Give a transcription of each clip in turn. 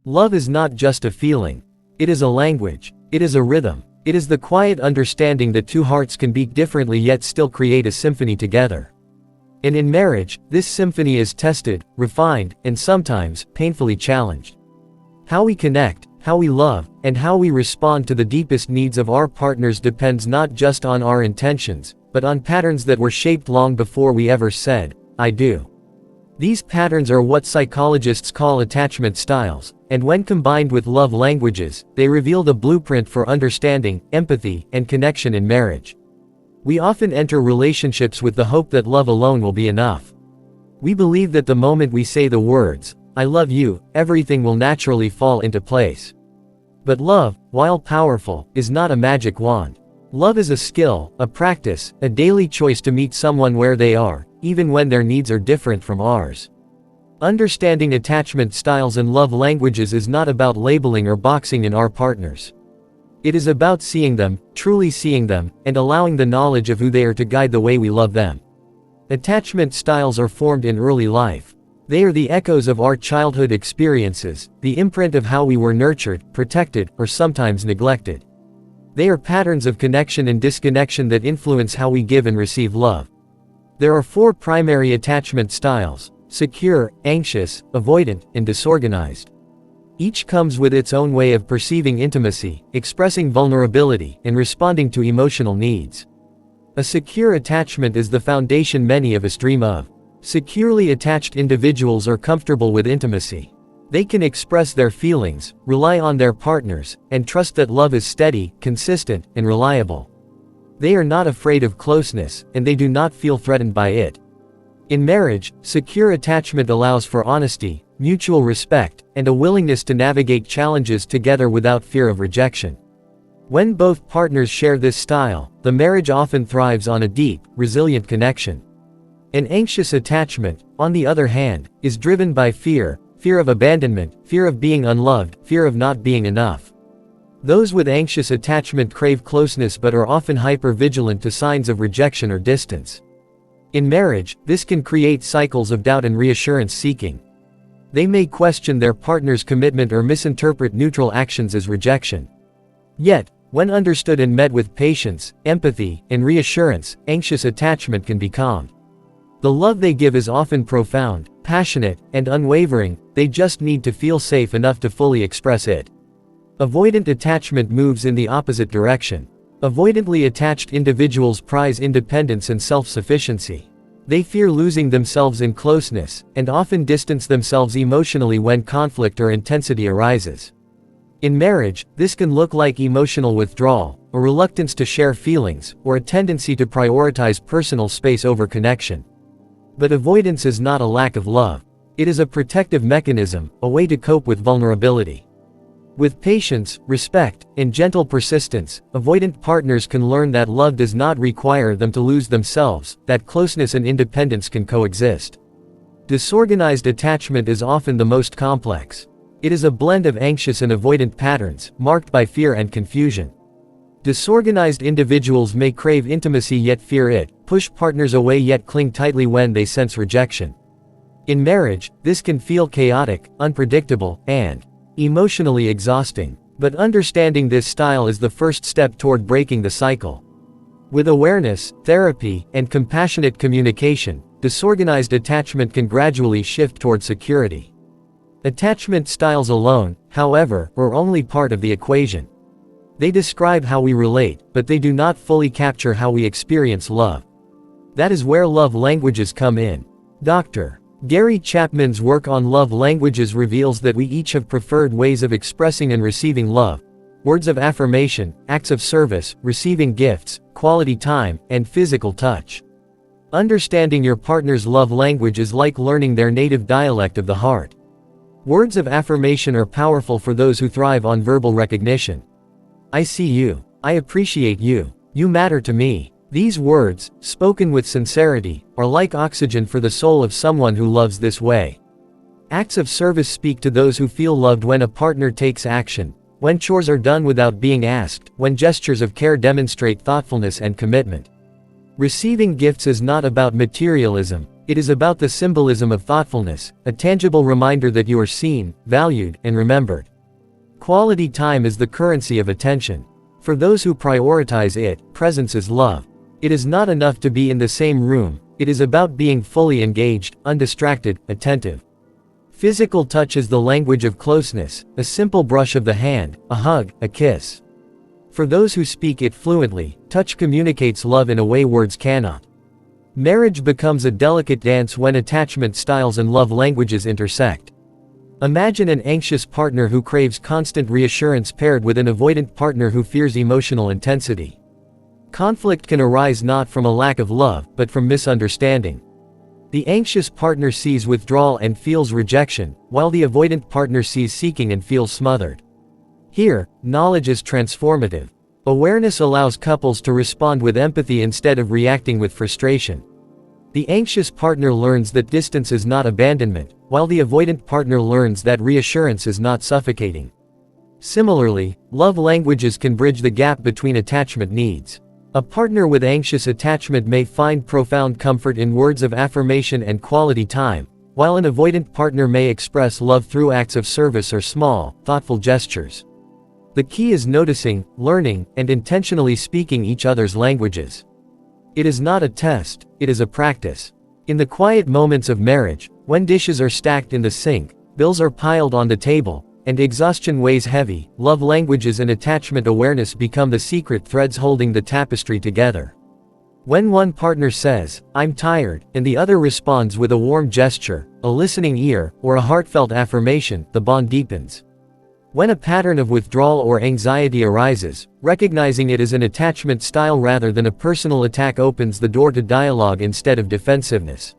Love is not just a feeling. It is a language. It is a rhythm. It is the quiet understanding that two hearts can beat differently yet still create a symphony together. And in marriage, this symphony is tested, refined, and sometimes painfully challenged. How we connect, how we love, and how we respond to the deepest needs of our partners depends not just on our intentions, but on patterns that were shaped long before we ever said, "I do." These patterns are what psychologists call attachment styles, and when combined with love languages, they reveal the blueprint for understanding, empathy, and connection in marriage. We often enter relationships with the hope that love alone will be enough. We believe that the moment we say the words, "I love you," everything will naturally fall into place. But love, while powerful, is not a magic wand. Love is a skill, a practice, a daily choice to meet someone where they are, even when their needs are different from ours. Understanding attachment styles and love languages is not about labeling or boxing in our partners. It is about seeing them, truly seeing them, and allowing the knowledge of who they are to guide the way we love them. Attachment styles are formed in early life. They are the echoes of our childhood experiences, the imprint of how we were nurtured, protected, or sometimes neglected. They are patterns of connection and disconnection that influence how we give and receive love. There are 4 primary attachment styles: secure, anxious, avoidant, and disorganized. Each comes with its own way of perceiving intimacy, expressing vulnerability, and responding to emotional needs. A secure attachment is the foundation many of us dream of. Securely attached individuals are comfortable with intimacy. They can express their feelings, rely on their partners, and trust that love is steady, consistent, and reliable. They are not afraid of closeness, and they do not feel threatened by it. In marriage, secure attachment allows for honesty, mutual respect, and a willingness to navigate challenges together without fear of rejection. When both partners share this style, the marriage often thrives on a deep, resilient connection. An anxious attachment, on the other hand, is driven by fear of abandonment, fear of being unloved, fear of not being enough. Those with anxious attachment crave closeness but are often hyper-vigilant to signs of rejection or distance. In marriage, this can create cycles of doubt and reassurance seeking. They may question their partner's commitment or misinterpret neutral actions as rejection. Yet, when understood and met with patience, empathy, and reassurance, anxious attachment can be calmed. The love they give is often profound, passionate, and unwavering. They just need to feel safe enough to fully express it. Avoidant attachment moves in the opposite direction. Avoidantly attached individuals prize independence and self-sufficiency. They fear losing themselves in closeness, and often distance themselves emotionally when conflict or intensity arises. In marriage, this can look like emotional withdrawal, a reluctance to share feelings, or a tendency to prioritize personal space over connection. But avoidance is not a lack of love. It is a protective mechanism, a way to cope with vulnerability. With patience, respect, and gentle persistence, avoidant partners can learn that love does not require them to lose themselves, that closeness and independence can coexist. Disorganized attachment is often the most complex. It is a blend of anxious and avoidant patterns, marked by fear and confusion. Disorganized individuals may crave intimacy yet fear it, push partners away yet cling tightly when they sense rejection. In marriage, this can feel chaotic, unpredictable, and emotionally exhausting. But understanding this style is the first step toward breaking the cycle. With awareness, therapy, and compassionate communication, disorganized attachment can gradually shift toward security. Attachment styles alone, however, are only part of the equation. They describe how we relate, but they do not fully capture how we experience love. That is where love languages come in. Dr. Gary Chapman's work on love languages reveals that we each have preferred ways of expressing and receiving love: words of affirmation, acts of service, receiving gifts, quality time, and physical touch. Understanding your partner's love language is like learning their native dialect of the heart. Words of affirmation are powerful for those who thrive on verbal recognition. "I see you. I appreciate you. You matter to me." These words, spoken with sincerity, are like oxygen for the soul of someone who loves this way. Acts of service speak to those who feel loved when a partner takes action, when chores are done without being asked, when gestures of care demonstrate thoughtfulness and commitment. Receiving gifts is not about materialism, It is about the symbolism of thoughtfulness, a tangible reminder that you are seen, valued, and remembered. Quality time is the currency of attention. For those who prioritize it, presence is love. It is not enough to be in the same room, it is about being fully engaged, undistracted, attentive. Physical touch is the language of closeness, a simple brush of the hand, a hug, a kiss. For those who speak it fluently, touch communicates love in a way words cannot. Marriage becomes a delicate dance when attachment styles and love languages intersect. Imagine an anxious partner who craves constant reassurance paired with an avoidant partner who fears emotional intensity. Conflict can arise not from a lack of love, but from misunderstanding. The anxious partner sees withdrawal and feels rejection, while the avoidant partner sees seeking and feels smothered. Here, knowledge is transformative. Awareness allows couples to respond with empathy instead of reacting with frustration. The anxious partner learns that distance is not abandonment, while the avoidant partner learns that reassurance is not suffocating. Similarly, love languages can bridge the gap between attachment needs. A partner with anxious attachment may find profound comfort in words of affirmation and quality time, while an avoidant partner may express love through acts of service or small, thoughtful gestures. The key is noticing, learning, and intentionally speaking each other's languages. It is not a test, it is a practice. In the quiet moments of marriage, when dishes are stacked in the sink, bills are piled on the table, and exhaustion weighs heavy, love languages and attachment awareness become the secret threads holding the tapestry together. When one partner says, "I'm tired," and the other responds with a warm gesture, a listening ear, or a heartfelt affirmation, the bond deepens. When a pattern of withdrawal or anxiety arises, recognizing it as an attachment style rather than a personal attack opens the door to dialogue instead of defensiveness.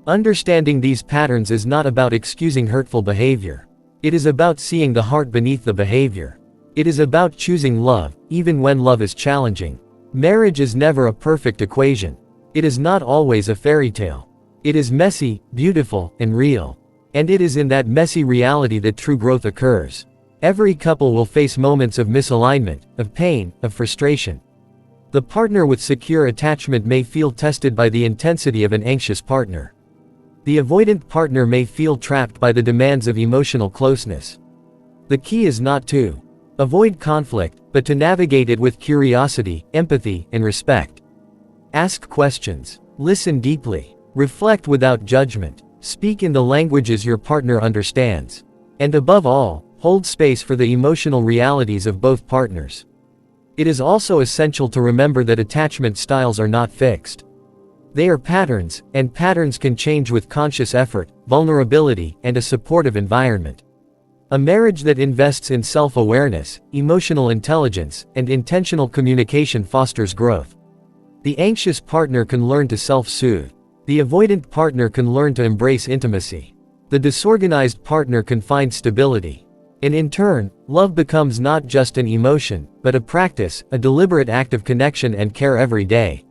Understanding these patterns is not about excusing hurtful behavior. It is about seeing the heart beneath the behavior. It is about choosing love, even when love is challenging. Marriage is never a perfect equation. It is not always a fairy tale. It is messy, beautiful, and real. And it is in that messy reality that true growth occurs. Every couple will face moments of misalignment, of pain, of frustration. The partner with secure attachment may feel tested by the intensity of an anxious partner. The avoidant partner may feel trapped by the demands of emotional closeness. The key is not to avoid conflict, but to navigate it with curiosity, empathy, and respect. Ask questions. Listen deeply. Reflect without judgment. Speak in the languages your partner understands. And above all, hold space for the emotional realities of both partners. It is also essential to remember that attachment styles are not fixed. They are patterns, and patterns can change with conscious effort, vulnerability, and a supportive environment. A marriage that invests in self-awareness, emotional intelligence, and intentional communication fosters growth. The anxious partner can learn to self-soothe. The avoidant partner can learn to embrace intimacy. The disorganized partner can find stability. And in turn, love becomes not just an emotion, but a practice, a deliberate act of connection and care every day.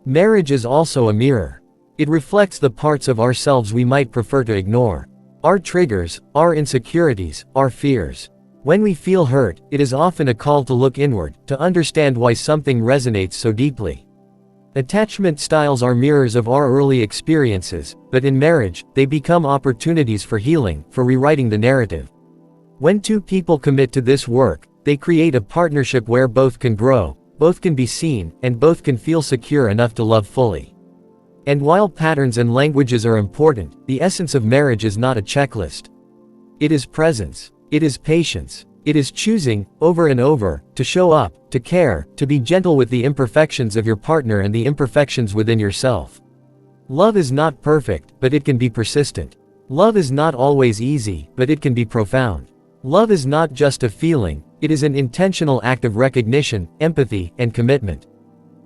Marriage is also a mirror. It reflects the parts of ourselves we might prefer to ignore. Our triggers, our insecurities, our fears. When we feel hurt, it is often a call to look inward, to understand why something resonates so deeply. Attachment styles are mirrors of our early experiences, but in marriage, they become opportunities for healing, for rewriting the narrative. When two people commit to this work, they create a partnership where both can grow, both can be seen, and both can feel secure enough to love fully. And while patterns and languages are important, the essence of marriage is not a checklist. It is presence. It is patience. It is choosing, over and over, to show up, to care, to be gentle with the imperfections of your partner and the imperfections within yourself. Love is not perfect, but it can be persistent. Love is not always easy, but it can be profound. Love is not just a feeling, it is an intentional act of recognition, empathy, and commitment.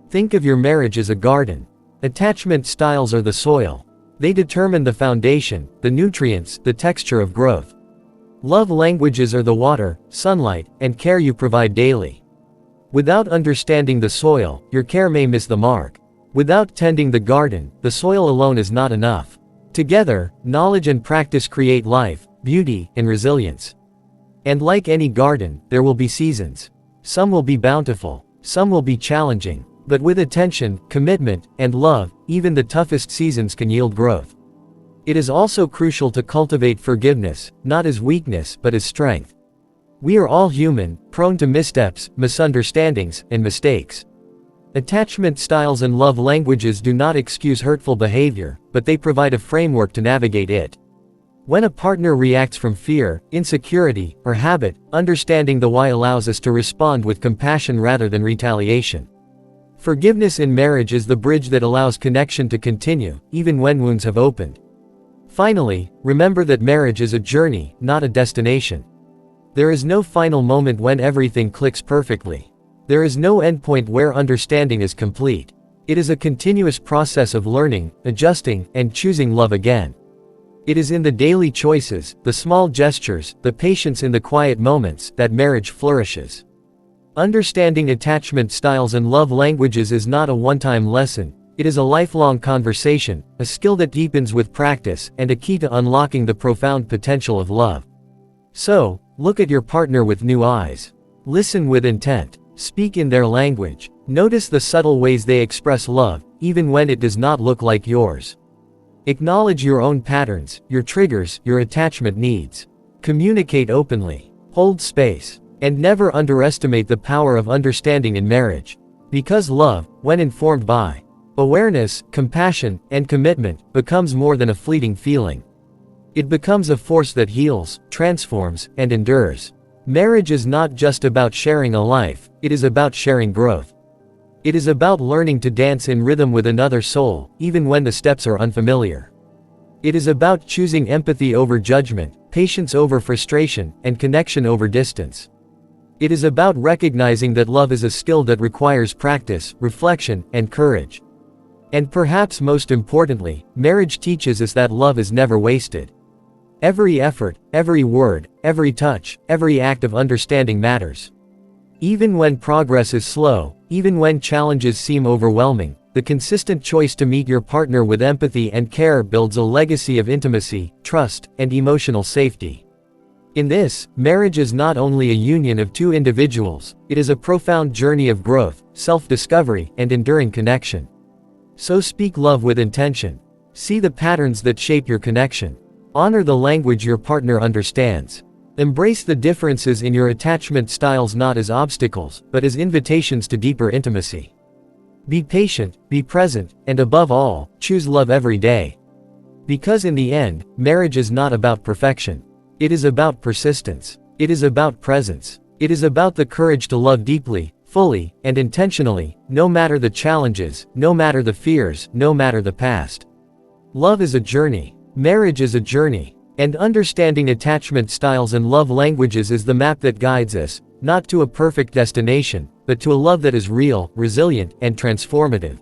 Think of your marriage as a garden. Attachment styles are the soil. They determine the foundation, the nutrients, the texture of growth. Love languages are the water, sunlight, and care you provide daily. Without understanding the soil, your care may miss the mark. Without tending the garden, the soil alone is not enough. Together, knowledge and practice create life, beauty, and resilience. And like any garden, there will be seasons. Some will be bountiful, some will be challenging, But with attention, commitment, and love, even the toughest seasons can yield growth. It is also crucial to cultivate forgiveness, not as weakness but as strength. We are all human, prone to missteps, misunderstandings, and mistakes. Attachment styles and love languages do not excuse hurtful behavior, but they provide a framework to navigate it. When a partner reacts from fear, insecurity, or habit, understanding the why allows us to respond with compassion rather than retaliation. Forgiveness in marriage is the bridge that allows connection to continue, even when wounds have opened. Finally, remember that marriage is a journey, not a destination. There is no final moment when everything clicks perfectly. There is no endpoint where understanding is complete. It is a continuous process of learning, adjusting, and choosing love again. It is in the daily choices, the small gestures, the patience in the quiet moments, that marriage flourishes. Understanding attachment styles and love languages is not a one-time lesson. It is a lifelong conversation, a skill that deepens with practice, and a key to unlocking the profound potential of love. So, look at your partner with new eyes. Listen with intent. Speak in their language. Notice the subtle ways they express love, even when it does not look like yours. Acknowledge your own patterns, your triggers, your attachment needs. Communicate openly. Hold space. And never underestimate the power of understanding in marriage. Because love, when informed by awareness, compassion, and commitment, becomes more than a fleeting feeling. It becomes a force that heals, transforms, and endures. Marriage is not just about sharing a life, it is about sharing growth. It is about learning to dance in rhythm with another soul, even when the steps are unfamiliar. It is about choosing empathy over judgment, patience over frustration, and connection over distance. It is about recognizing that love is a skill that requires practice, reflection, and courage. And perhaps most importantly, marriage teaches us that love is never wasted. Every effort, every word, every touch, every act of understanding matters. Even when progress is slow, even when challenges seem overwhelming, the consistent choice to meet your partner with empathy and care builds a legacy of intimacy, trust, and emotional safety. In this, marriage is not only a union of two individuals, it is a profound journey of growth, self-discovery, and enduring connection. So speak love with intention. See the patterns that shape your connection. Honor the language your partner understands. Embrace the differences in your attachment styles not as obstacles, but as invitations to deeper intimacy. Be patient, be present, and above all, choose love every day. Because in the end, marriage is not about perfection. It is about persistence. It is about presence. It is about the courage to love deeply, fully, and intentionally, no matter the challenges, no matter the fears, no matter the past. Love is a journey. Marriage is a journey. And understanding attachment styles and love languages is the map that guides us, not to a perfect destination, but to a love that is real, resilient, and transformative.